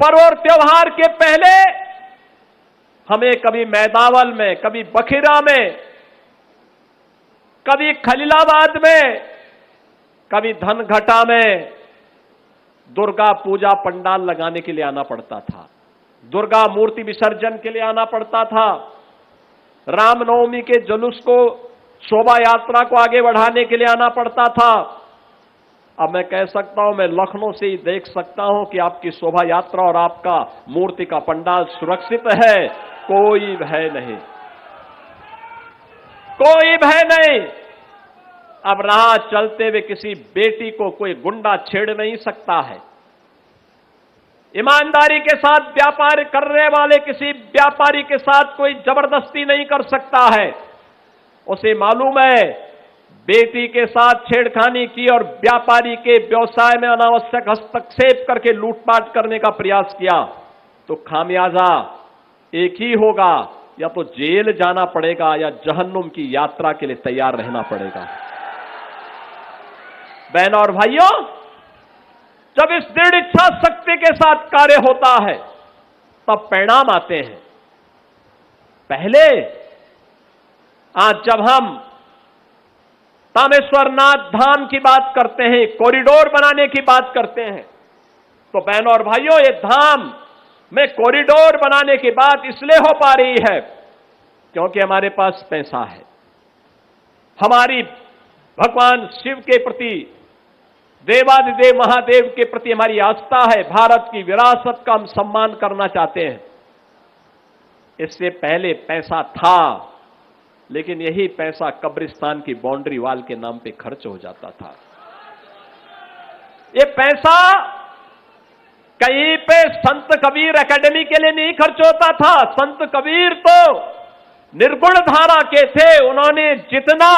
पर्व और त्योहार के पहले हमें कभी मैदावल में, कभी बखिरा में, कभी खलीलाबाद में, कभी धनघटा में दुर्गा पूजा पंडाल लगाने के लिए आना पड़ता था। दुर्गा मूर्ति विसर्जन के लिए आना पड़ता था। रामनवमी के जुलूस को, शोभा यात्रा को आगे बढ़ाने के लिए आना पड़ता था। अब मैं कह सकता हूं, मैं लखनऊ से ही देख सकता हूं कि आपकी शोभा यात्रा और आपका मूर्ति का पंडाल सुरक्षित है। कोई भय नहीं, कोई भय नहीं। अब राह चलते हुए किसी बेटी को कोई गुंडा छेड़ नहीं सकता है। ईमानदारी के साथ व्यापार करने वाले किसी व्यापारी के साथ कोई जबरदस्ती नहीं कर सकता है। उसे मालूम है बेटी के साथ छेड़खानी की और व्यापारी के व्यवसाय में अनावश्यक हस्तक्षेप करके लूटपाट करने का प्रयास किया तो खामियाजा एक ही होगा, या तो जेल जाना पड़ेगा या जहन्नुम की यात्रा के लिए तैयार रहना पड़ेगा। बहनों और भाइयों, जब इस दृढ़ इच्छा शक्ति के साथ कार्य होता है तब परिणाम आते हैं। पहले आज जब हम तामेश्वरनाथ धाम की बात करते हैं, कॉरिडोर बनाने की बात करते हैं, तो बहनों और भाइयों, ये धाम में कॉरिडोर बनाने की बात इसलिए हो पा रही है क्योंकि हमारे पास पैसा है। हमारी भगवान शिव के प्रति, देवादिदेव महादेव के प्रति हमारी आस्था है। भारत की विरासत का हम सम्मान करना चाहते हैं। इससे पहले पैसा था, लेकिन यही पैसा कब्रिस्तान की बाउंड्री वॉल के नाम पे खर्च हो जाता था। ये पैसा कहीं पे संत कबीर एकेडमी के लिए नहीं खर्च होता था। संत कबीर तो निर्गुण धारा के थे। उन्होंने जितना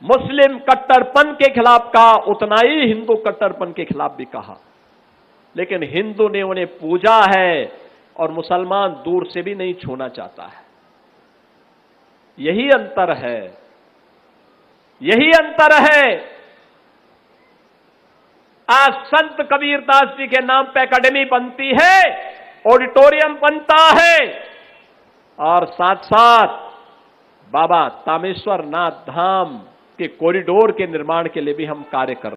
मुस्लिम कट्टरपन के खिलाफ कहा, उतना ही हिंदू कट्टरपन के खिलाफ भी कहा। लेकिन हिंदू ने उन्हें पूजा है और मुसलमान दूर से भी नहीं छूना चाहता है। यही अंतर है, यही अंतर है। आज संत कबीरदास जी के नाम पे एकेडमी बनती है, ऑडिटोरियम बनता है, और साथ साथ बाबा तामेश्वरनाथ धाम के कॉरिडोर के निर्माण के लिए भी हम कार्य कर रहे हैं।